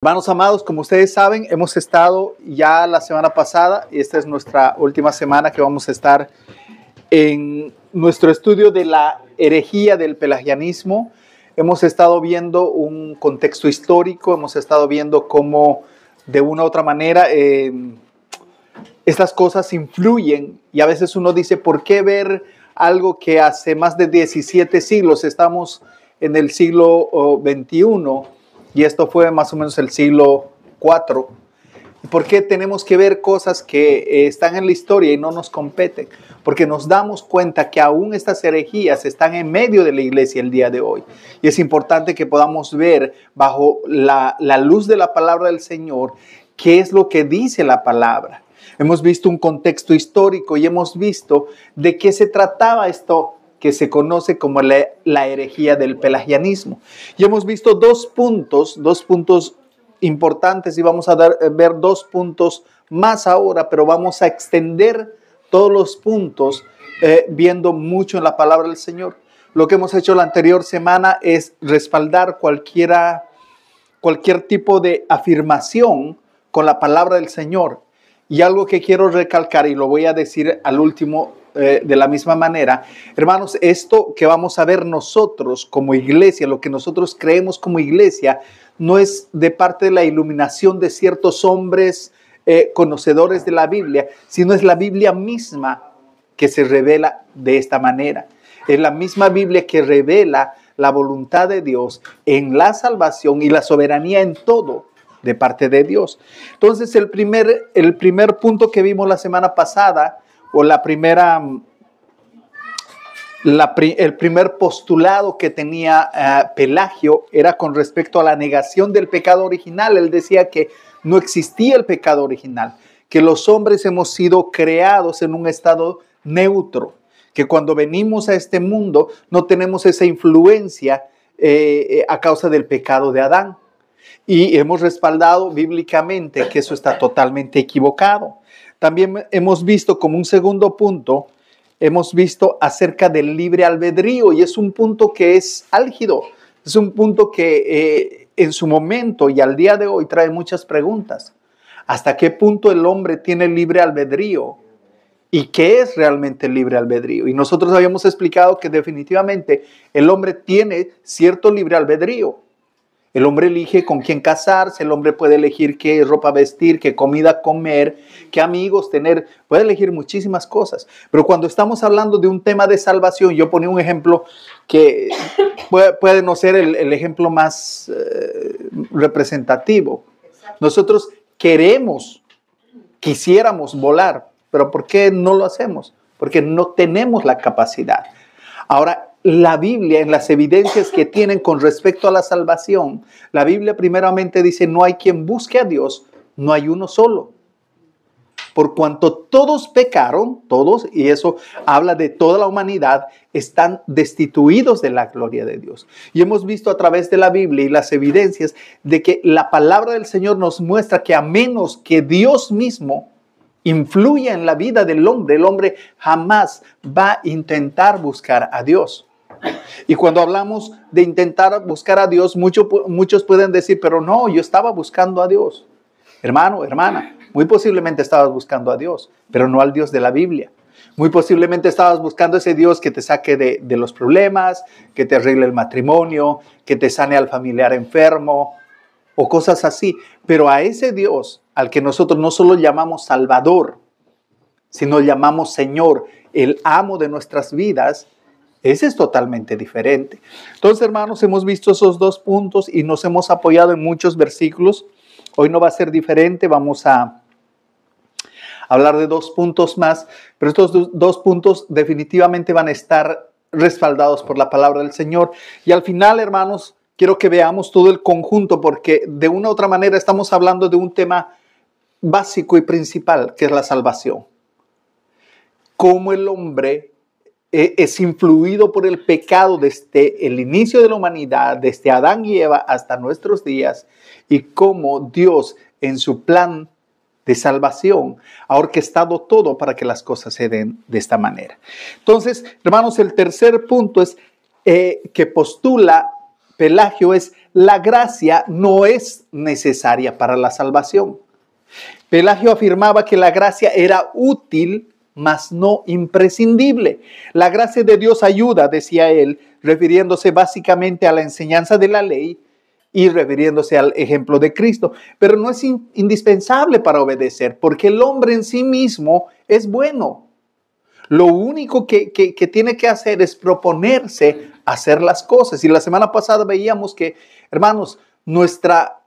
Hermanos amados, como ustedes saben, hemos estado ya la semana pasada y esta es nuestra última semana que vamos a estar en nuestro estudio de la herejía del pelagianismo. Hemos estado viendo un contexto histórico, hemos estado viendo cómo de una u otra manera estas cosas influyen y a veces uno dice, ¿por qué ver algo que hace más de 17 siglos, estamos en el siglo XXI, y esto fue más o menos el siglo IV? ¿Por qué tenemos que ver cosas que están en la historia y no nos competen? Porque nos damos cuenta que aún estas herejías están en medio de la iglesia el día de hoy. Y es importante que podamos ver bajo la luz de la palabra del Señor qué es lo que dice la palabra. Hemos visto un contexto histórico y hemos visto de qué se trataba esto que se conoce como la herejía del pelagianismo. Y hemos visto dos puntos importantes y vamos a ver 2 puntos más ahora, pero vamos a extender todos los puntos viendo mucho en la palabra del Señor. Lo que hemos hecho la anterior semana es respaldar cualquier tipo de afirmación con la palabra del Señor. Y algo que quiero recalcar, y lo voy a decir al último de la misma manera, hermanos, esto que vamos a ver nosotros como iglesia, lo que nosotros creemos como iglesia, no es de parte de la iluminación de ciertos hombres conocedores de la Biblia, sino es la Biblia misma que se revela de esta manera. Es la misma Biblia que revela la voluntad de Dios en la salvación y la soberanía en todo de parte de Dios. Entonces, el primer punto que vimos la semana pasada, o el primer postulado que tenía Pelagio era con respecto a la negación del pecado original. Él decía que no existía el pecado original, que los hombres hemos sido creados en un estado neutro, que cuando venimos a este mundo no tenemos esa influencia a causa del pecado de Adán. Y hemos respaldado bíblicamente que eso está totalmente equivocado. También hemos visto como un segundo punto, hemos visto acerca del libre albedrío, y es un punto que es álgido, es un punto que en su momento y al día de hoy trae muchas preguntas. ¿Hasta qué punto el hombre tiene libre albedrío? ¿Y qué es realmente el libre albedrío? Y nosotros habíamos explicado que definitivamente el hombre tiene cierto libre albedrío. El hombre elige con quién casarse, el hombre puede elegir qué ropa vestir, qué comida comer, qué amigos tener, puede elegir muchísimas cosas. Pero cuando estamos hablando de un tema de salvación, yo ponía un ejemplo que puede no ser el ejemplo más representativo. Nosotros quisiéramos volar, pero ¿por qué no lo hacemos? Porque no tenemos la capacidad. Ahora, la Biblia, en las evidencias que tienen con respecto a la salvación, la Biblia primeramente dice, no hay quien busque a Dios, no hay uno solo. Por cuanto todos pecaron, todos, y eso habla de toda la humanidad, están destituidos de la gloria de Dios. Y hemos visto a través de la Biblia y las evidencias de que la palabra del Señor nos muestra que a menos que Dios mismo influya en la vida del hombre, el hombre jamás va a intentar buscar a Dios. Y cuando hablamos de intentar buscar a Dios, muchos pueden decir, pero no, yo estaba buscando a Dios. Hermano, hermana, muy posiblemente estabas buscando a Dios, pero no al Dios de la Biblia. Muy posiblemente estabas buscando ese Dios que te saque de los problemas, que te arregle el matrimonio, que te sane al familiar enfermo o cosas así. Pero a ese Dios al que nosotros no solo llamamos Salvador, sino llamamos Señor, el amo de nuestras vidas, ese es totalmente diferente. Entonces, hermanos, hemos visto esos 2 puntos y nos hemos apoyado en muchos versículos. Hoy no va a ser diferente, vamos a hablar de 2 puntos más, pero estos 2 puntos definitivamente van a estar respaldados por la palabra del Señor. Y al final, hermanos, quiero que veamos todo el conjunto, porque de una u otra manera estamos hablando de un tema básico y principal, que es la salvación. Cómo el hombre es influido por el pecado desde el inicio de la humanidad, desde Adán y Eva hasta nuestros días, y cómo Dios en su plan de salvación ha orquestado todo para que las cosas se den de esta manera. Entonces, hermanos, el tercer punto es que postula Pelagio es la gracia no es necesaria para la salvación. Pelagio afirmaba que la gracia era útil, mas no imprescindible. La gracia de Dios ayuda, decía él, refiriéndose básicamente a la enseñanza de la ley y refiriéndose al ejemplo de Cristo, pero no es indispensable para obedecer, porque el hombre en sí mismo es bueno. Lo único que tiene que hacer es proponerse hacer las cosas. Y la semana pasada veíamos que, hermanos, nuestra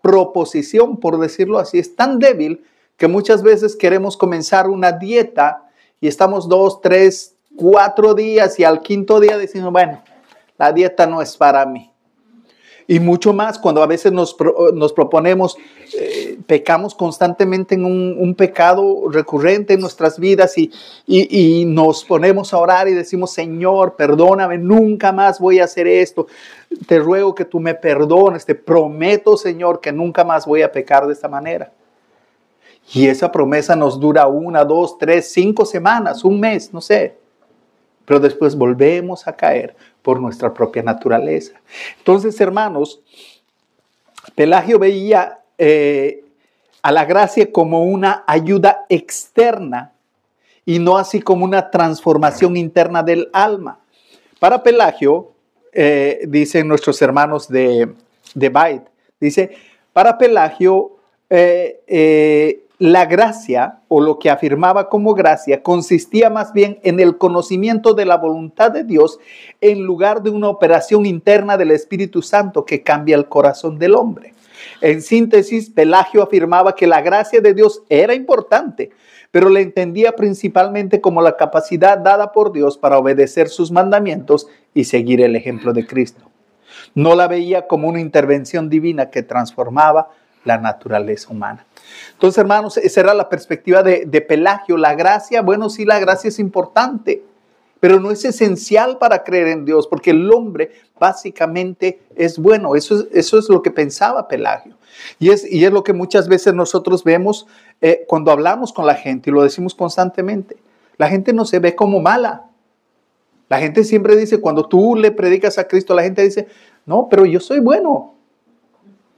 proposición, por decirlo así, es tan débil que muchas veces queremos comenzar una dieta y estamos 2, 3, 4 días y al quinto día decimos, bueno, la dieta no es para mí. Y mucho más cuando a veces nos proponemos, pecamos constantemente en un pecado recurrente en nuestras vidas y nos ponemos a orar y decimos, Señor, perdóname, nunca más voy a hacer esto. Te ruego que tú me perdones, te prometo, Señor, que nunca más voy a pecar de esta manera. Y esa promesa nos dura 1, 2, 3, 5 semanas, un mes, no sé. Pero después volvemos a caer por nuestra propia naturaleza. Entonces, hermanos, Pelagio veía a la gracia como una ayuda externa y no así como una transformación interna del alma. Para Pelagio, dicen nuestros hermanos de Bait, dice, para Pelagio, la gracia, o lo que afirmaba como gracia, consistía más bien en el conocimiento de la voluntad de Dios en lugar de una operación interna del Espíritu Santo que cambia el corazón del hombre. En síntesis, Pelagio afirmaba que la gracia de Dios era importante, pero la entendía principalmente como la capacidad dada por Dios para obedecer sus mandamientos y seguir el ejemplo de Cristo. No la veía como una intervención divina que transformaba la naturaleza humana. Entonces, hermanos, esa era la perspectiva de Pelagio. La gracia, bueno, sí, la gracia es importante, pero no es esencial para creer en Dios, porque el hombre básicamente es bueno. Eso es lo que pensaba Pelagio. Y es lo que muchas veces nosotros vemos cuando hablamos con la gente, y lo decimos constantemente. La gente no se ve como mala. La gente siempre dice, cuando tú le predicas a Cristo, la gente dice, no, pero yo soy bueno.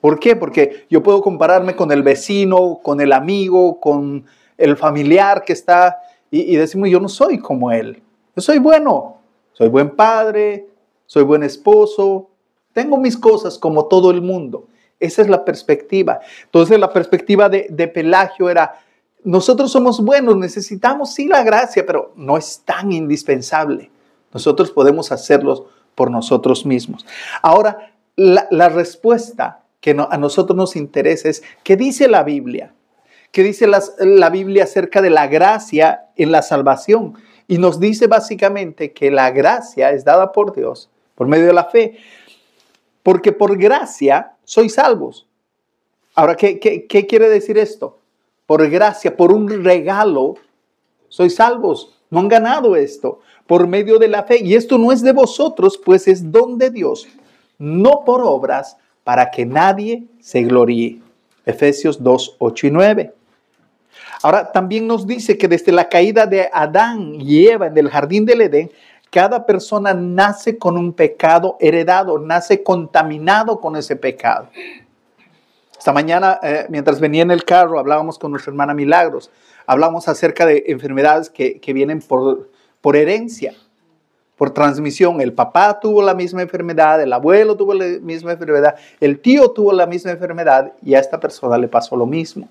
¿Por qué? Porque yo puedo compararme con el vecino, con el amigo, con el familiar que está, y decimos, yo no soy como él. Yo soy bueno, soy buen padre, soy buen esposo, tengo mis cosas como todo el mundo. Esa es la perspectiva. Entonces la perspectiva de Pelagio era, nosotros somos buenos, necesitamos sí la gracia, pero no es tan indispensable. Nosotros podemos hacerlo por nosotros mismos. Ahora, la respuesta que a nosotros nos interesa es, ¿qué dice la Biblia? ¿Qué dice la Biblia acerca de la gracia en la salvación? Y nos dice básicamente que la gracia es dada por Dios por medio de la fe, porque por gracia sois salvos. Ahora, ¿qué quiere decir esto? Por gracia, por un regalo, sois salvos. No han ganado esto por medio de la fe. Y esto no es de vosotros, pues es don de Dios, no por obras, para que nadie se gloríe. Efesios 2, 8 y 9. Ahora, también nos dice que desde la caída de Adán y Eva en el jardín del Edén, cada persona nace con un pecado heredado, nace contaminado con ese pecado. Esta mañana, mientras venía en el carro, hablábamos con nuestra hermana Milagros. Hablamos acerca de enfermedades que vienen por herencia, por transmisión. El papá tuvo la misma enfermedad, el abuelo tuvo la misma enfermedad, el tío tuvo la misma enfermedad y a esta persona le pasó lo mismo.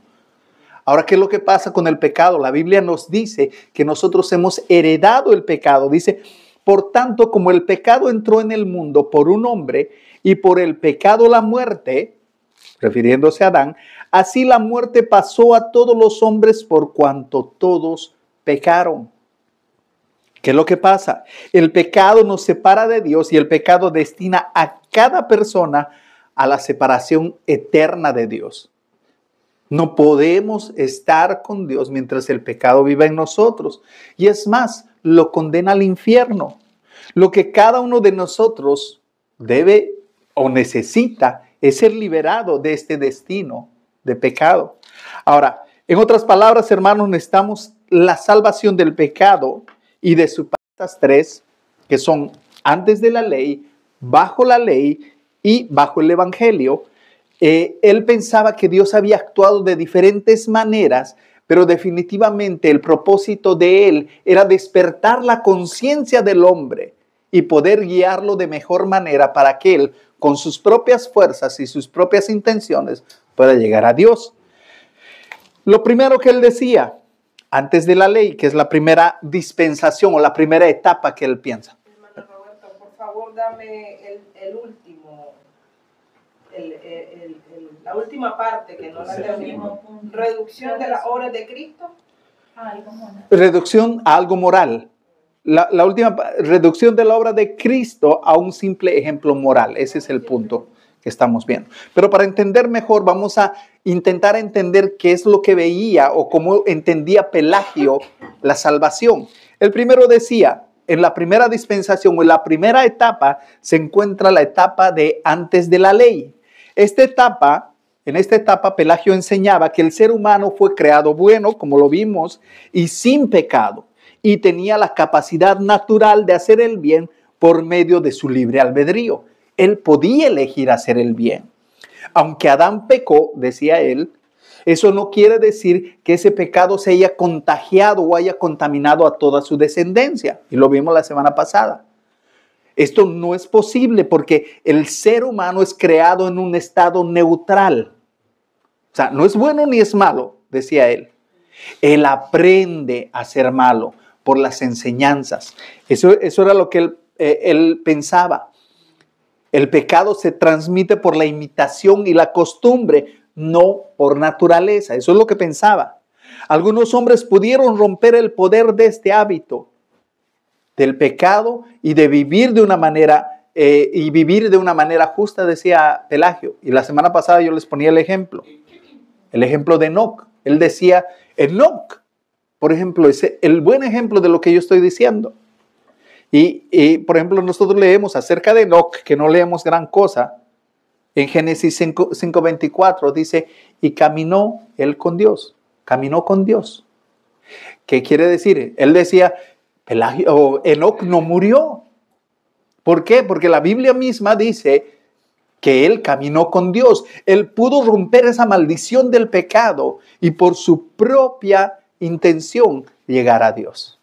Ahora, ¿qué es lo que pasa con el pecado? La Biblia nos dice que nosotros hemos heredado el pecado. Dice, por tanto, como el pecado entró en el mundo por un hombre y por el pecado la muerte, refiriéndose a Adán, así la muerte pasó a todos los hombres por cuanto todos pecaron. ¿Qué es lo que pasa? El pecado nos separa de Dios y el pecado destina a cada persona a la separación eterna de Dios. No podemos estar con Dios mientras el pecado viva en nosotros. Y es más, lo condena al infierno. Lo que cada uno de nosotros debe o necesita es ser liberado de este destino de pecado. Ahora, en otras palabras, hermanos, necesitamos la salvación del pecado y de sus partes tres, que son antes de la ley, bajo la ley y bajo el Evangelio, él pensaba que Dios había actuado de diferentes maneras, pero definitivamente el propósito de él era despertar la conciencia del hombre y poder guiarlo de mejor manera para que él, con sus propias fuerzas y sus propias intenciones, pueda llegar a Dios. Lo primero que él decía, antes de la ley, que es la primera dispensación o la primera etapa que él piensa. Hermano Roberto, por favor, dame el último, la última parte que no la tenemos. Reducción de las obras de Cristo. Reducción a algo moral. La última, reducción de la obra de Cristo a un simple ejemplo moral. Ese es el punto que estamos viendo. Pero para entender mejor, vamos a intentar entender qué es lo que veía o cómo entendía Pelagio la salvación. El primero decía, en la primera dispensación o en la primera etapa se encuentra la etapa de antes de la ley. En esta etapa Pelagio enseñaba que el ser humano fue creado bueno, como lo vimos, y sin pecado, y tenía la capacidad natural de hacer el bien por medio de su libre albedrío. Él podía elegir hacer el bien. Aunque Adán pecó, decía él, eso no quiere decir que ese pecado se haya contagiado o haya contaminado a toda su descendencia. Y lo vimos la semana pasada. Esto no es posible porque el ser humano es creado en un estado neutral. O sea, no es bueno ni es malo, decía él. Él aprende a ser malo por las enseñanzas. Eso era lo que él pensaba. El pecado se transmite por la imitación y la costumbre, no por naturaleza. Eso es lo que pensaba. Algunos hombres pudieron romper el poder de este hábito del pecado y de vivir de una manera justa, decía Pelagio. Y la semana pasada yo les ponía el ejemplo de Enoc. Él decía, Enoc, por ejemplo, es el buen ejemplo de lo que yo estoy diciendo. Y por ejemplo, nosotros leemos acerca de Enoc, que no leemos gran cosa. En Génesis 5:24 dice, y caminó él con Dios. Caminó con Dios. ¿Qué quiere decir? Él decía, Enoc no murió. ¿Por qué? Porque la Biblia misma dice que él caminó con Dios. Él pudo romper esa maldición del pecado y por su propia intención llegar a Dios.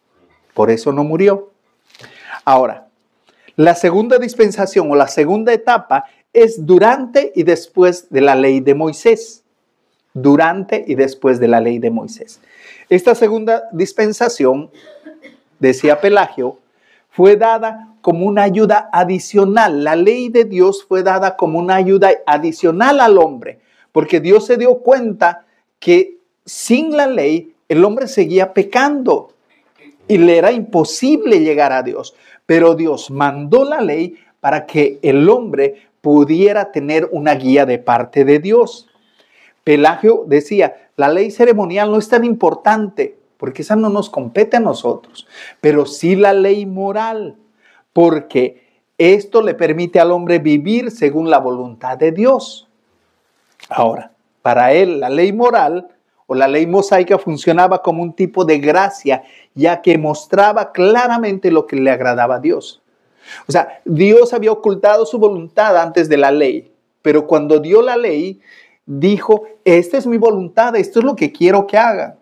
Por eso no murió. Ahora, la segunda dispensación o la segunda etapa es durante y después de la ley de Moisés. Durante y después de la ley de Moisés. Esta segunda dispensación, decía Pelagio, fue dada como una ayuda adicional. La ley de Dios fue dada como una ayuda adicional al hombre, porque Dios se dio cuenta que sin la ley el hombre seguía pecando y le era imposible llegar a Dios. Pero Dios mandó la ley para que el hombre pudiera tener una guía de parte de Dios. Pelagio decía, la ley ceremonial no es tan importante, porque esa no nos compete a nosotros, pero sí la ley moral, porque esto le permite al hombre vivir según la voluntad de Dios. Ahora, para él la ley moral o la ley mosaica funcionaba como un tipo de gracia, ya que mostraba claramente lo que le agradaba a Dios. O sea, Dios había ocultado su voluntad antes de la ley, pero cuando dio la ley, dijo, esta es mi voluntad, esto es lo que quiero que hagan.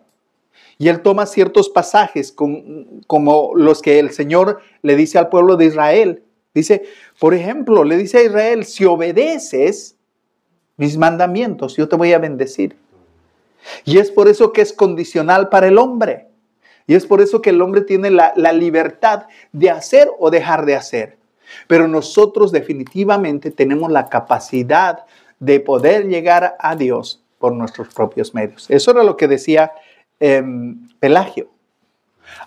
Y él toma ciertos pasajes como los que el Señor le dice al pueblo de Israel. Dice, por ejemplo, le dice a Israel, si obedeces mis mandamientos, yo te voy a bendecir. Y es por eso que es condicional para el hombre. Y es por eso que el hombre tiene la libertad de hacer o dejar de hacer. Pero nosotros definitivamente tenemos la capacidad de poder llegar a Dios por nuestros propios medios. Eso era lo que decía Pelagio.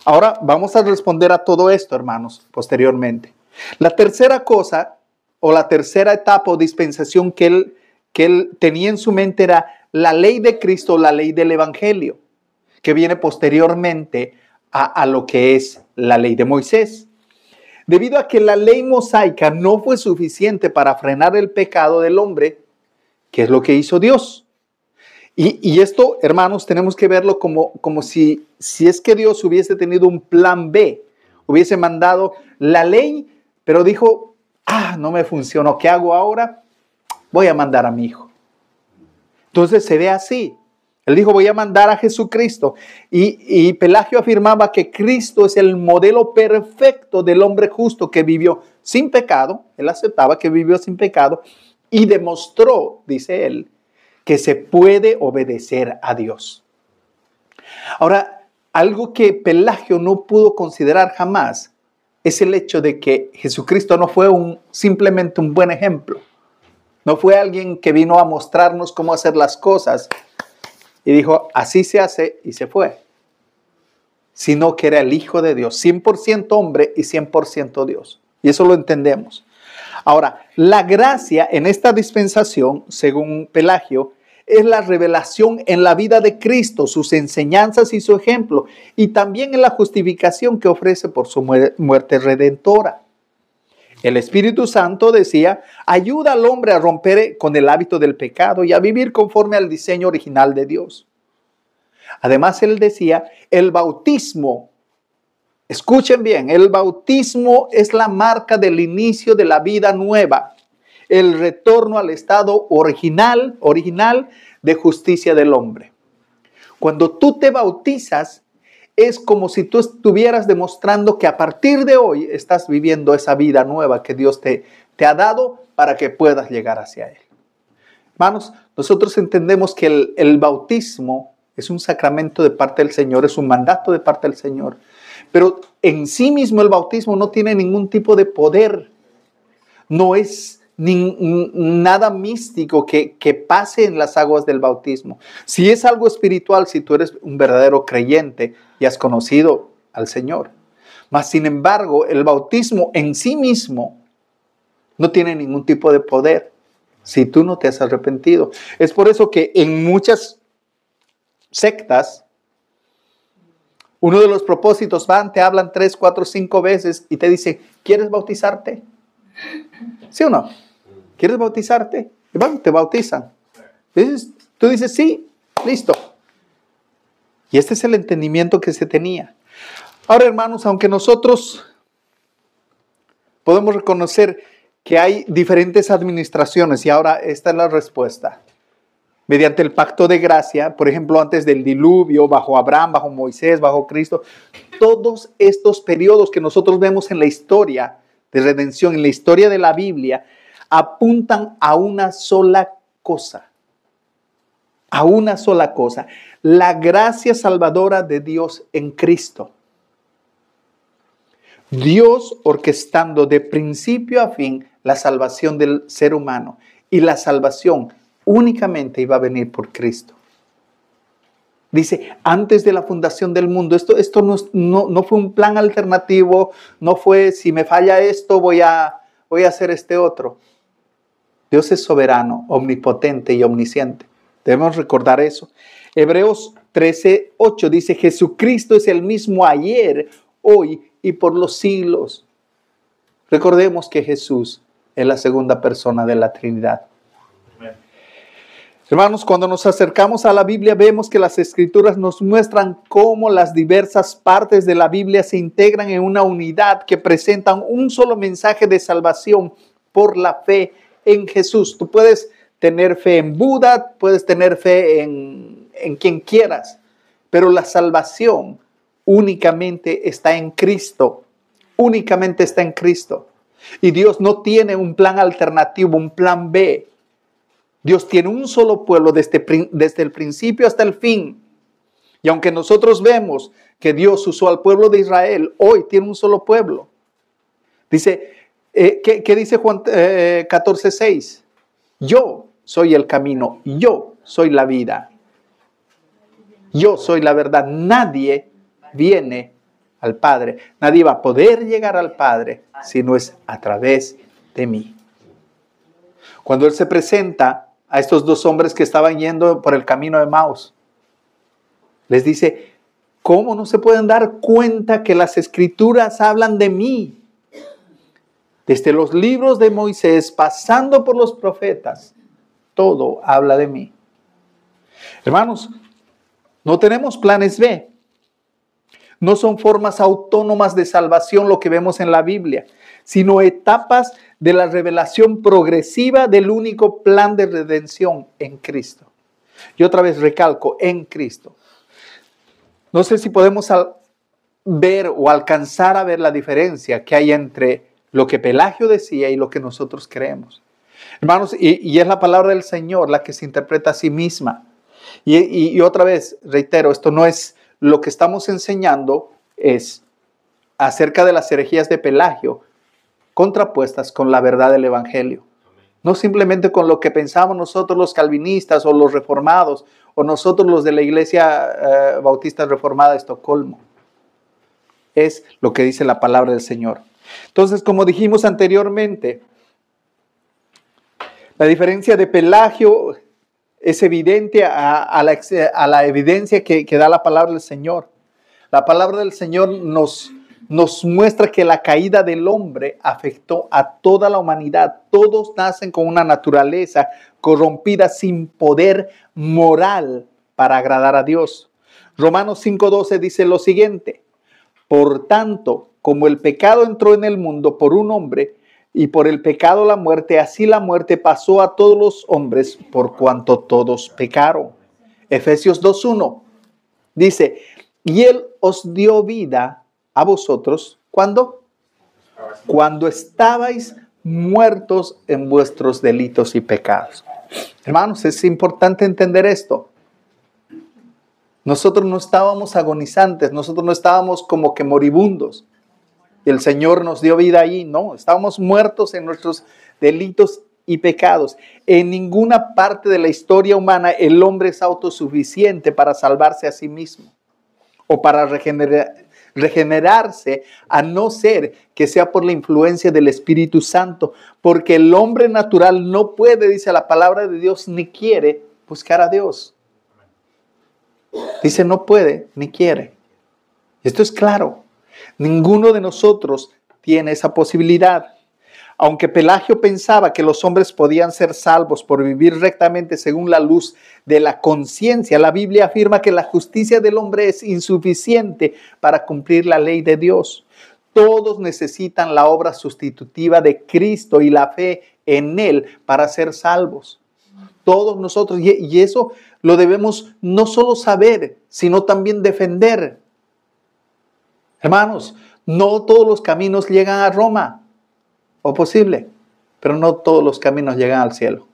Ahora vamos a responder a todo esto, hermanos, posteriormente. La tercera cosa o la tercera etapa o dispensación que él tenía en su mente era la ley de Cristo, la ley del Evangelio, que viene posteriormente a lo que es la ley de Moisés. Debido a que la ley mosaica no fue suficiente para frenar el pecado del hombre, ¿qué es lo que hizo Dios? Y esto, hermanos, tenemos que verlo como si es que Dios hubiese tenido un plan B, hubiese mandado la ley, pero dijo, no me funcionó. ¿Qué hago ahora? Voy a mandar a mi hijo. Entonces se ve así. Él dijo, voy a mandar a Jesucristo. Y Pelagio afirmaba que Cristo es el modelo perfecto del hombre justo que vivió sin pecado. Él aceptaba que vivió sin pecado y demostró, dice él, que se puede obedecer a Dios. Ahora, algo que Pelagio no pudo considerar jamás es el hecho de que Jesucristo no fue simplemente un buen ejemplo. No fue alguien que vino a mostrarnos cómo hacer las cosas y dijo, así se hace, y se fue. Sino que era el Hijo de Dios, 100% hombre y 100% Dios. Y eso lo entendemos. Ahora, la gracia en esta dispensación, según Pelagio, es la revelación en la vida de Cristo, sus enseñanzas y su ejemplo, y también en la justificación que ofrece por su muerte redentora. El Espíritu Santo, decía, ayuda al hombre a romper con el hábito del pecado y a vivir conforme al diseño original de Dios. Además, él decía, el bautismo, escuchen bien, el bautismo es la marca del inicio de la vida nueva, el retorno al estado original de justicia del hombre. Cuando tú te bautizas, es como si tú estuvieras demostrando que a partir de hoy estás viviendo esa vida nueva que Dios te ha dado para que puedas llegar hacia Él. Hermanos, nosotros entendemos que el bautismo es un sacramento de parte del Señor, es un mandato de parte del Señor. Pero en sí mismo el bautismo no tiene ningún tipo de poder. No es nada místico que pase en las aguas del bautismo. Si es algo espiritual, si tú eres un verdadero creyente y has conocido al Señor. Mas, sin embargo, el bautismo en sí mismo no tiene ningún tipo de poder si tú no te has arrepentido. Es por eso que en muchas sectas, uno de los propósitos te hablan 3, 4, 5 veces y te dicen, ¿quieres bautizarte? ¿Sí o no? ¿Quieres bautizarte? Y bueno, te bautizan. Tú dices, sí, listo. Y este es el entendimiento que se tenía. Ahora, hermanos, aunque nosotros podemos reconocer que hay diferentes administraciones, y ahora esta es la respuesta. Mediante el pacto de gracia, por ejemplo, antes del diluvio, bajo Abraham, bajo Moisés, bajo Cristo, todos estos periodos que nosotros vemos en la historia de redención, en la historia de la Biblia, apuntan a una sola cosa. A una sola cosa. La gracia salvadora de Dios en Cristo. Dios orquestando de principio a fin la salvación del ser humano. Y la salvación únicamente iba a venir por Cristo. Dice, antes de la fundación del mundo, esto no fue un plan alternativo, no fue, si me falla esto, voy a hacer este otro. Dios es soberano, omnipotente y omnisciente. Debemos recordar eso. Hebreos 13:8 dice, Jesucristo es el mismo ayer, hoy y por los siglos. Recordemos que Jesús es la segunda persona de la Trinidad. Hermanos, cuando nos acercamos a la Biblia, vemos que las Escrituras nos muestran cómo las diversas partes de la Biblia se integran en una unidad que presentan un solo mensaje de salvación por la fe en Jesús. Tú puedes tener fe en Buda, puedes tener fe en quien quieras, pero la salvación únicamente está en Cristo. Únicamente está en Cristo. Y Dios no tiene un plan alternativo, un plan B. Dios tiene un solo pueblo desde el principio hasta el fin. Y aunque nosotros vemos que Dios usó al pueblo de Israel, hoy tiene un solo pueblo. Dice, ¿qué dice Juan 14:6? Yo soy el camino, yo soy la vida. Yo soy la verdad. Nadie viene al Padre. Nadie va a poder llegar al Padre si no es a través de mí. Cuando Él se presenta a estos dos hombres que estaban yendo por el camino de Emaús, les dice, ¿cómo no se pueden dar cuenta que las Escrituras hablan de mí? Desde los libros de Moisés, pasando por los profetas, todo habla de mí. Hermanos, no tenemos planes B. No son formas autónomas de salvación lo que vemos en la Biblia, sino etapas de la revelación progresiva del único plan de redención en Cristo. Y otra vez recalco, en Cristo. No sé si podemos ver o alcanzar a ver la diferencia que hay entre lo que Pelagio decía y lo que nosotros creemos. Hermanos, y es la palabra del Señor la que se interpreta a sí misma. Y otra vez, reitero, esto no es lo que estamos enseñando, es acerca de las herejías de Pelagio, contrapuestas con la verdad del Evangelio. No simplemente con lo que pensamos nosotros los calvinistas o los reformados, o nosotros los de la Iglesia Bautista Reformada de Estocolmo. Es lo que dice la palabra del Señor. Entonces, como dijimos anteriormente, la diferencia de Pelagio es evidente a la evidencia que da la palabra del Señor. La palabra del Señor nos muestra que la caída del hombre afectó a toda la humanidad. Todos nacen con una naturaleza corrompida sin poder moral para agradar a Dios. Romanos 5:12 dice lo siguiente: por tanto, como el pecado entró en el mundo por un hombre, y por el pecado la muerte, así la muerte pasó a todos los hombres por cuanto todos pecaron. Efesios 2:1 dice, y Él os dio vida a vosotros, ¿cuándo? Cuando estabais muertos en vuestros delitos y pecados. Hermanos, es importante entender esto. Nosotros no estábamos agonizantes, nosotros no estábamos como que moribundos. Y el Señor nos dio vida allí. No, estábamos muertos en nuestros delitos y pecados. En ninguna parte de la historia humana el hombre es autosuficiente para salvarse a sí mismo o para regenerarse, a no ser que sea por la influencia del Espíritu Santo, porque el hombre natural no puede, dice la palabra de Dios, ni quiere buscar a Dios. Dice no puede ni quiere. Esto es claro. Ninguno de nosotros tiene esa posibilidad. Aunque Pelagio pensaba que los hombres podían ser salvos por vivir rectamente según la luz de la conciencia, la Biblia afirma que la justicia del hombre es insuficiente para cumplir la ley de Dios. Todos necesitan la obra sustitutiva de Cristo y la fe en Él para ser salvos. Todos nosotros, y eso lo debemos no solo saber, sino también defender. Hermanos, no todos los caminos llegan a Roma, o posible, pero no todos los caminos llegan al cielo.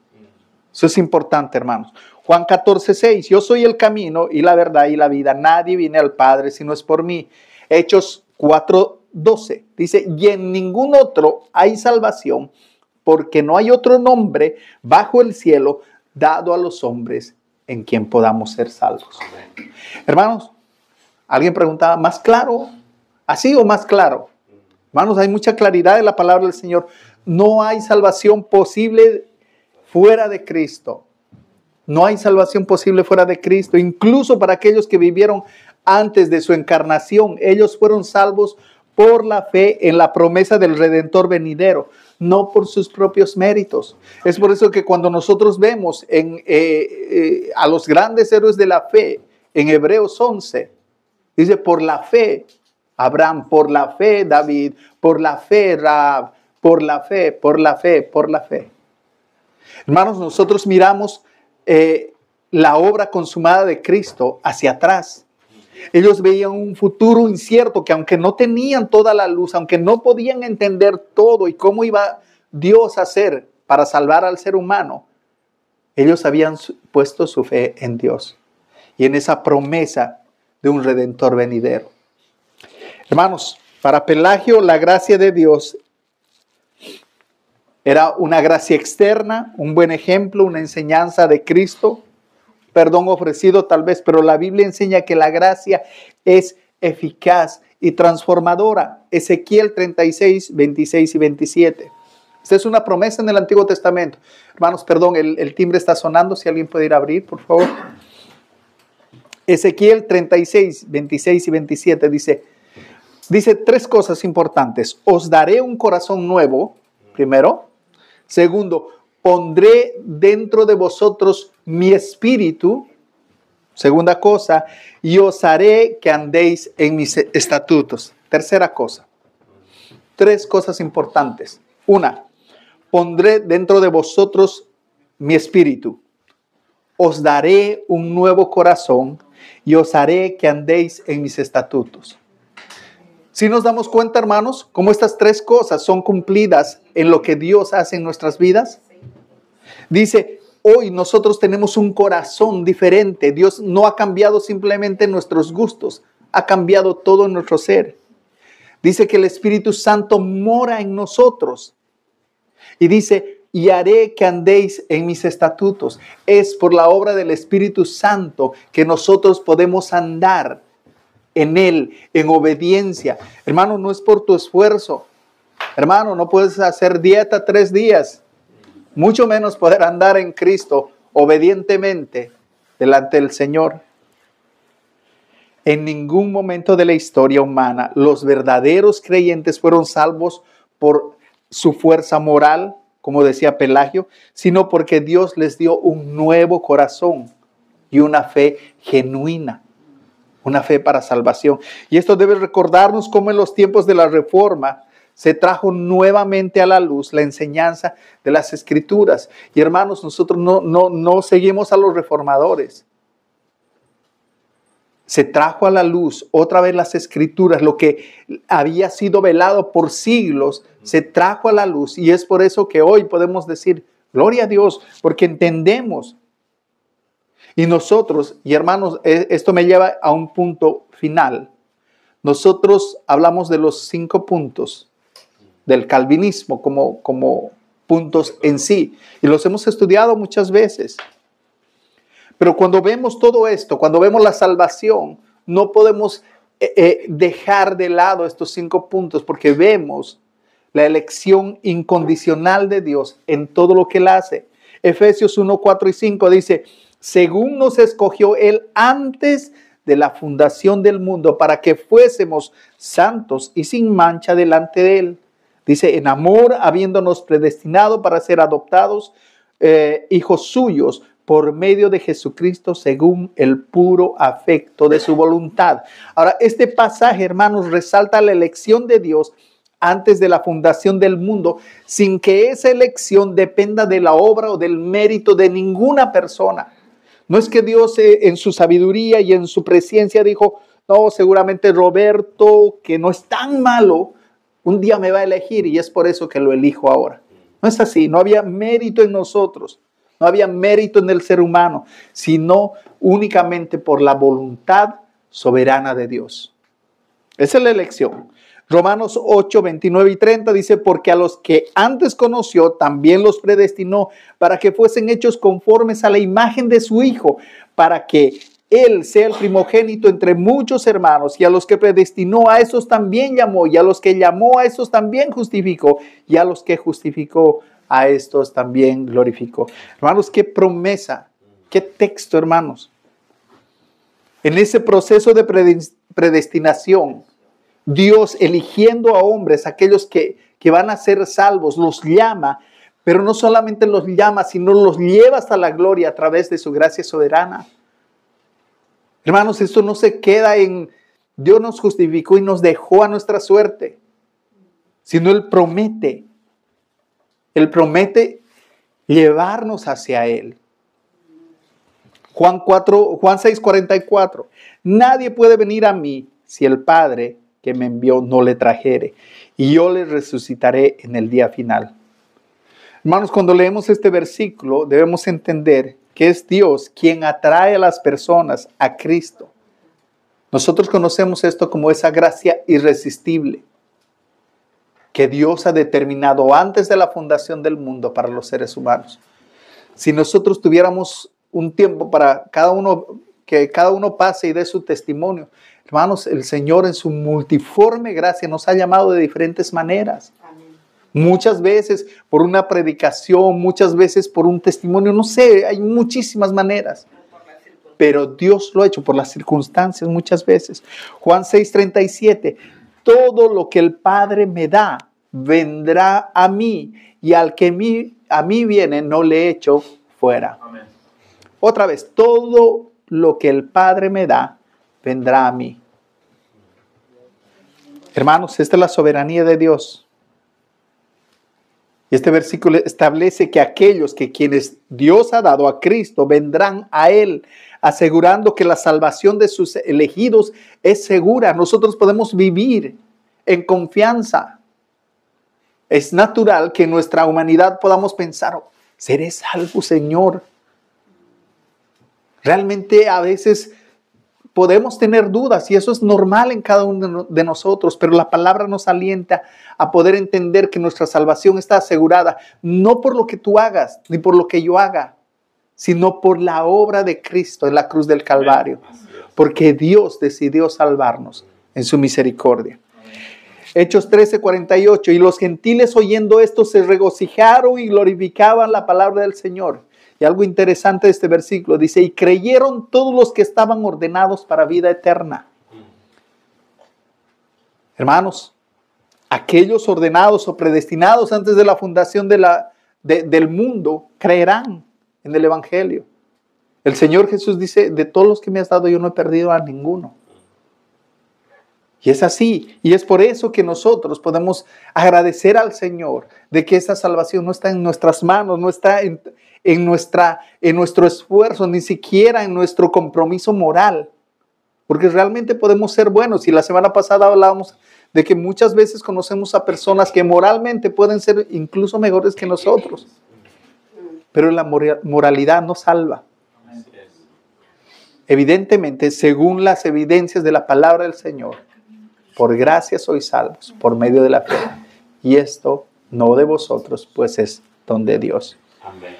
Eso es importante, hermanos. Juan 14:6, yo soy el camino y la verdad y la vida. Nadie viene al Padre si no es por mí. Hechos 4:12 dice, y en ningún otro hay salvación, porque no hay otro nombre bajo el cielo dado a los hombres en quien podamos ser salvos. Hermanos, alguien preguntaba, ¿más claro? ¿Así o más claro? Hermanos, hay mucha claridad en la palabra del Señor. No hay salvación posible fuera de Cristo. No hay salvación posible fuera de Cristo. Incluso para aquellos que vivieron antes de su encarnación, ellos fueron salvos por la fe en la promesa del Redentor venidero, no por sus propios méritos. Es por eso que cuando nosotros vemos a los grandes héroes de la fe, en Hebreos 11, dice, por la fe Abraham, por la fe David, por la fe Rahab, por la fe, por la fe, por la fe. Hermanos, nosotros miramos la obra consumada de Cristo hacia atrás. Ellos veían un futuro incierto que aunque no tenían toda la luz, aunque no podían entender todo y cómo iba Dios a hacer para salvar al ser humano, ellos habían puesto su fe en Dios y en esa promesa de un Redentor venidero. Hermanos, para Pelagio la gracia de Dios era una gracia externa, un buen ejemplo, una enseñanza de Cristo, perdón ofrecido tal vez, pero la Biblia enseña que la gracia es eficaz y transformadora. Ezequiel 36, 26 y 27. Esta es una promesa en el Antiguo Testamento. Hermanos, perdón, el timbre está sonando, si alguien puede ir a abrir, por favor. Ezequiel 36, 26 y 27 dice tres cosas importantes. Os daré un corazón nuevo, primero. Segundo, pondré dentro de vosotros mi espíritu. Segunda cosa, y os haré que andéis en mis estatutos. Tercera cosa. Tres cosas importantes. Una, pondré dentro de vosotros mi espíritu. Os daré un nuevo corazón y os haré que andéis en mis estatutos. Si nos damos cuenta, hermanos, cómo estas tres cosas son cumplidas en lo que Dios hace en nuestras vidas. Dice, hoy nosotros tenemos un corazón diferente. Dios no ha cambiado simplemente nuestros gustos, ha cambiado todo nuestro ser. Dice que el Espíritu Santo mora en nosotros. Y dice, y haré que andéis en mis estatutos. Es por la obra del Espíritu Santo que nosotros podemos andar en Él, en obediencia. Hermano, no es por tu esfuerzo. Hermano, no puedes hacer dieta 3 días. Mucho menos poder andar en Cristo obedientemente delante del Señor. En ningún momento de la historia humana los verdaderos creyentes fueron salvos por su fuerza moral, como decía Pelagio, sino porque Dios les dio un nuevo corazón y una fe genuina, una fe para salvación. Y esto debe recordarnos cómo en los tiempos de la Reforma se trajo nuevamente a la luz la enseñanza de las Escrituras. Y hermanos, nosotros no seguimos a los reformadores. Se trajo a la luz otra vez las Escrituras, lo que había sido velado por siglos, se trajo a la luz. Y es por eso que hoy podemos decir, gloria a Dios, porque entendemos. Y nosotros, y hermanos, esto me lleva a un punto final. Nosotros hablamos de los 5 puntos del calvinismo como puntos en sí. Y los hemos estudiado muchas veces. Pero cuando vemos todo esto, cuando vemos la salvación, no podemos dejar de lado estos 5 puntos porque vemos la elección incondicional de Dios en todo lo que Él hace. Efesios 1, 4 y 5 dice, según nos escogió Él antes de la fundación del mundo para que fuésemos santos y sin mancha delante de Él. Dice, en amor, habiéndonos predestinado para ser adoptados hijos suyos por medio de Jesucristo según el puro afecto de su voluntad. Ahora, este pasaje, hermanos, resalta la elección de Dios antes de la fundación del mundo, sin que esa elección dependa de la obra o del mérito de ninguna persona. No es que Dios en su sabiduría y en su presencia dijo, no, seguramente Roberto, que no es tan malo, un día me va a elegir y es por eso que lo elijo ahora. No es así, no había mérito en nosotros, no había mérito en el ser humano, sino únicamente por la voluntad soberana de Dios. Esa es la elección. Romanos 8, 29 y 30 dice, porque a los que antes conoció, también los predestinó para que fuesen hechos conformes a la imagen de su Hijo, para que Él sea el primogénito entre muchos hermanos, y a los que predestinó, a esos también llamó, y a los que llamó, a esos también justificó, y a los que justificó, a estos también glorificó. Hermanos, qué promesa, qué texto, hermanos. En ese proceso de predestinación, Dios eligiendo a hombres, aquellos que van a ser salvos, los llama, pero no solamente los llama, sino los lleva hasta la gloria a través de su gracia soberana. Hermanos, esto no se queda en Dios nos justificó y nos dejó a nuestra suerte, sino Él promete llevarnos hacia Él. Juan 6:44, nadie puede venir a mí si el Padre que me envió no le trajere, y yo le resucitaré en el día final. Hermanos, cuando leemos este versículo, debemos entender que es Dios quien atrae a las personas a Cristo. Nosotros conocemos esto como esa gracia irresistible que Dios ha determinado antes de la fundación del mundo para los seres humanos. Si nosotros tuviéramos un tiempo para que cada uno pase y dé su testimonio, hermanos, el Señor en su multiforme gracia nos ha llamado de diferentes maneras. Amén. Muchas veces por una predicación, muchas veces por un testimonio, no sé, hay muchísimas maneras. Pero Dios lo ha hecho por las circunstancias muchas veces. Juan 6:37, todo lo que el Padre me da vendrá a mí, y al que a mí viene no le echo fuera. Amén. Otra vez, todo lo que el Padre me da vendrá a mí. Hermanos, esta es la soberanía de Dios. Y este versículo establece que aquellos que quienes Dios ha dado a Cristo vendrán a Él, asegurando que la salvación de sus elegidos es segura. Nosotros podemos vivir en confianza. Es natural que en nuestra humanidad podamos pensar, ¿seré salvo, Señor? Realmente a veces podemos tener dudas y eso es normal en cada uno de nosotros, pero la palabra nos alienta a poder entender que nuestra salvación está asegurada, no por lo que tú hagas, ni por lo que yo haga, sino por la obra de Cristo en la cruz del Calvario, porque Dios decidió salvarnos en su misericordia. Hechos 13:48, y los gentiles oyendo esto se regocijaron y glorificaban la palabra del Señor. Y algo interesante de este versículo dice, y creyeron todos los que estaban ordenados para vida eterna. Hermanos, aquellos ordenados o predestinados antes de la fundación del mundo creerán en el Evangelio. El Señor Jesús dice, de todos los que me has dado yo no he perdido a ninguno. Y es así, y es por eso que nosotros podemos agradecer al Señor de que esa salvación no está en nuestras manos, no está en nuestro esfuerzo, ni siquiera en nuestro compromiso moral, porque realmente podemos ser buenos. Y la semana pasada hablábamos de que muchas veces conocemos a personas que moralmente pueden ser incluso mejores que nosotros, pero la moralidad no salva. Evidentemente, según las evidencias de la palabra del Señor, por gracia sois salvos, por medio de la fe. Y esto no de vosotros, pues es don de Dios. Amén.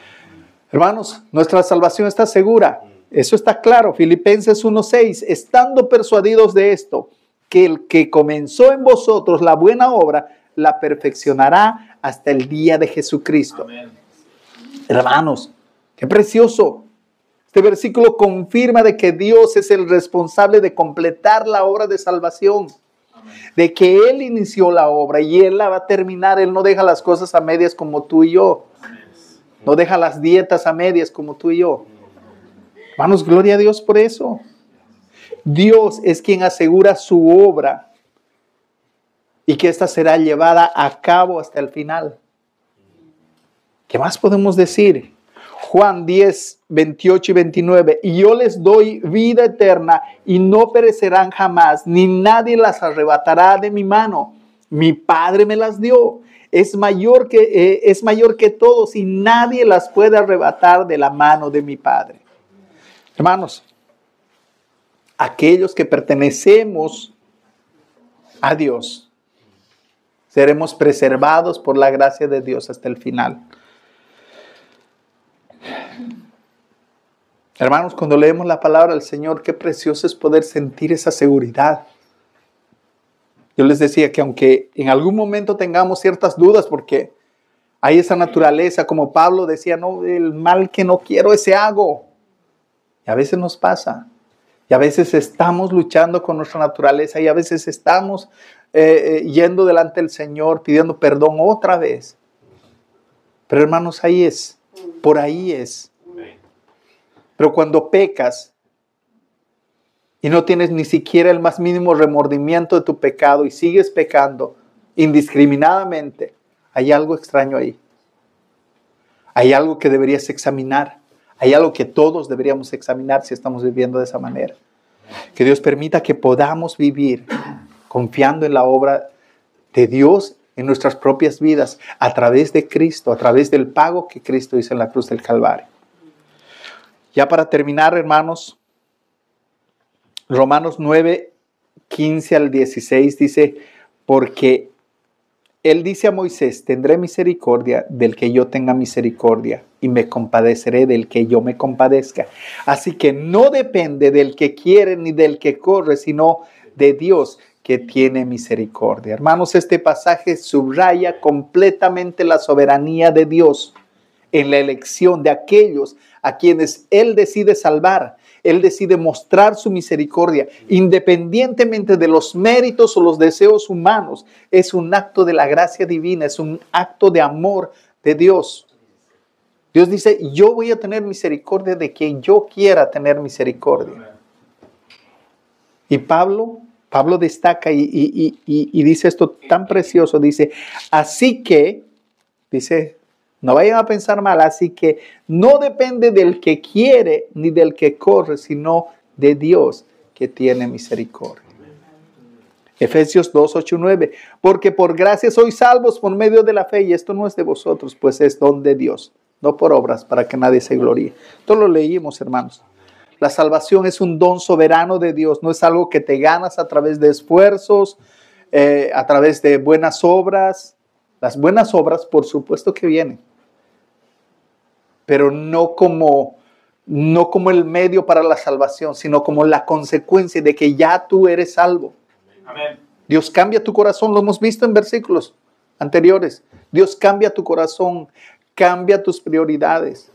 Hermanos, nuestra salvación está segura. Eso está claro. Filipenses 1:6, estando persuadidos de esto, que el que comenzó en vosotros la buena obra, la perfeccionará hasta el día de Jesucristo. Amén. Hermanos, qué precioso. Este versículo confirma de que Dios es el responsable de completar la obra de salvación. De que Él inició la obra y Él la va a terminar. Él no deja las cosas a medias como tú y yo. No deja las dietas a medias como tú y yo. Hermanos, gloria a Dios por eso. Dios es quien asegura su obra y que ésta será llevada a cabo hasta el final. ¿Qué más podemos decir? Juan 10, 28 y 29. Y yo les doy vida eterna y no perecerán jamás, ni nadie las arrebatará de mi mano. Mi Padre me las dio. Es mayor que todos y nadie las puede arrebatar de la mano de mi Padre. Hermanos, aquellos que pertenecemos a Dios, seremos preservados por la gracia de Dios hasta el final. Hermanos, cuando leemos la palabra del Señor, qué precioso es poder sentir esa seguridad. Yo les decía que aunque en algún momento tengamos ciertas dudas, porque hay esa naturaleza, como Pablo decía, no, el mal que no quiero, ese hago. Y a veces nos pasa. Y a veces estamos luchando con nuestra naturaleza y a veces estamos yendo delante del Señor, pidiendo perdón otra vez. Pero hermanos, ahí es, por ahí es. Pero cuando pecas y no tienes ni siquiera el más mínimo remordimiento de tu pecado y sigues pecando indiscriminadamente, hay algo extraño ahí. Hay algo que deberías examinar. Hay algo que todos deberíamos examinar si estamos viviendo de esa manera. Que Dios permita que podamos vivir confiando en la obra de Dios en nuestras propias vidas a través de Cristo, a través del pago que Cristo hizo en la cruz del Calvario. Ya para terminar, hermanos, Romanos 9, 15 al 16 dice, porque Él dice a Moisés, tendré misericordia del que yo tenga misericordia y me compadeceré del que yo me compadezca. Así que no depende del que quiere ni del que corre, sino de Dios que tiene misericordia. Hermanos, este pasaje subraya completamente la soberanía de Dios en la elección de aquellos a quienes Él decide salvar. Él decide mostrar su misericordia independientemente de los méritos o los deseos humanos. Es un acto de la gracia divina, es un acto de amor de Dios. Dios dice, yo voy a tener misericordia de quien yo quiera tener misericordia. Y Pablo destaca y dice esto tan precioso, dice, así que dice, no vayan a pensar mal, así que no depende del que quiere ni del que corre, sino de Dios que tiene misericordia. Efesios 2, 8 y 9, porque por gracia sois salvos por medio de la fe, y esto no es de vosotros, pues es don de Dios, no por obras, para que nadie se gloríe. Esto lo leímos, hermanos. La salvación es un don soberano de Dios, no es algo que te ganas a través de esfuerzos, a través de buenas obras. Las buenas obras, por supuesto que vienen, pero no como el medio para la salvación, sino como la consecuencia de que ya tú eres salvo. Amén. Dios cambia tu corazón, lo hemos visto en versículos anteriores. Dios cambia tu corazón, cambia tus prioridades.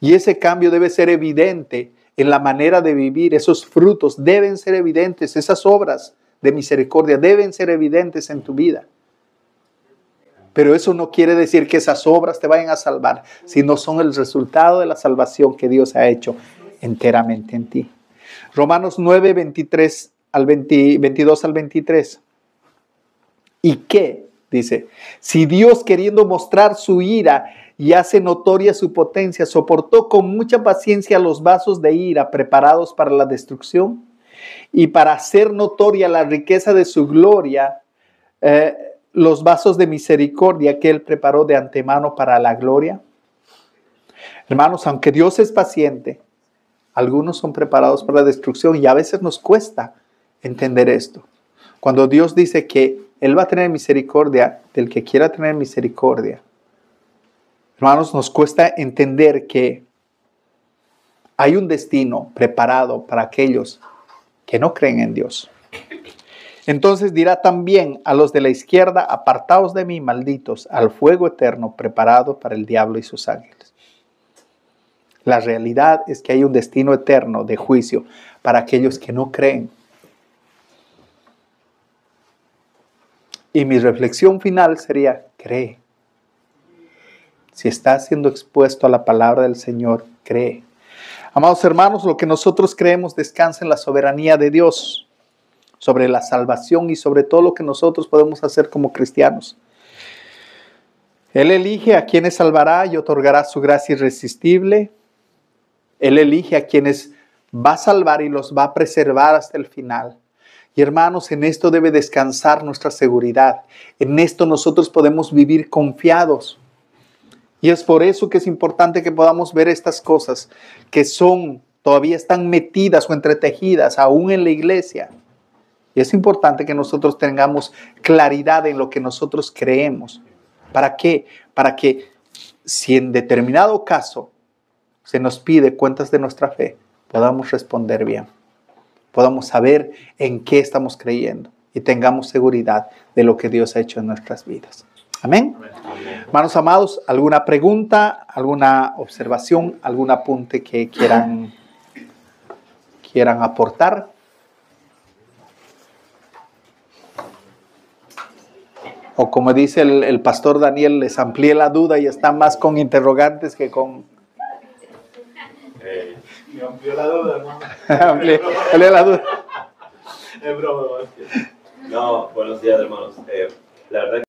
Y ese cambio debe ser evidente en la manera de vivir. Esos frutos deben ser evidentes, esas obras de misericordia deben ser evidentes en tu vida. Pero eso no quiere decir que esas obras te vayan a salvar, sino son el resultado de la salvación que Dios ha hecho enteramente en ti. Romanos 9, 22 al 23. ¿Y qué? Dice, si Dios, queriendo mostrar su ira y hace notoria su potencia, soportó con mucha paciencia los vasos de ira preparados para la destrucción, y para hacer notoria la riqueza de su gloria, los vasos de misericordia que Él preparó de antemano para la gloria. Hermanos, aunque Dios es paciente, algunos son preparados para la destrucción, y a veces nos cuesta entender esto. Cuando Dios dice que Él va a tener misericordia del que quiera tener misericordia, hermanos, nos cuesta entender que hay un destino preparado para aquellos que no creen en Dios. Entonces dirá también a los de la izquierda, apartaos de mí, malditos, al fuego eterno preparado para el diablo y sus ángeles. La realidad es que hay un destino eterno de juicio para aquellos que no creen. Y mi reflexión final sería, cree. Si estás siendo expuesto a la palabra del Señor, cree. Amados hermanos, lo que nosotros creemos descansa en la soberanía de Dios, sobre la salvación y sobre todo lo que nosotros podemos hacer como cristianos. Él elige a quienes salvará y otorgará su gracia irresistible. Él elige a quienes va a salvar y los va a preservar hasta el final. Y hermanos, en esto debe descansar nuestra seguridad. En esto nosotros podemos vivir confiados. Y es por eso que es importante que podamos ver estas cosas que todavía están metidas o entretejidas aún en la iglesia. Y es importante que nosotros tengamos claridad en lo que nosotros creemos. ¿Para qué? Para que si en determinado caso se nos pide cuentas de nuestra fe, podamos responder bien. Podamos saber en qué estamos creyendo y tengamos seguridad de lo que Dios ha hecho en nuestras vidas. Amén. Hermanos amados, ¿alguna pregunta, alguna observación, algún apunte que quieran aportar? O como dice el pastor Daniel, les amplié la duda y están más con interrogantes que con... Me amplió la duda, hermano. amplié la duda. Es broma. No, buenos días, hermanos. La verdad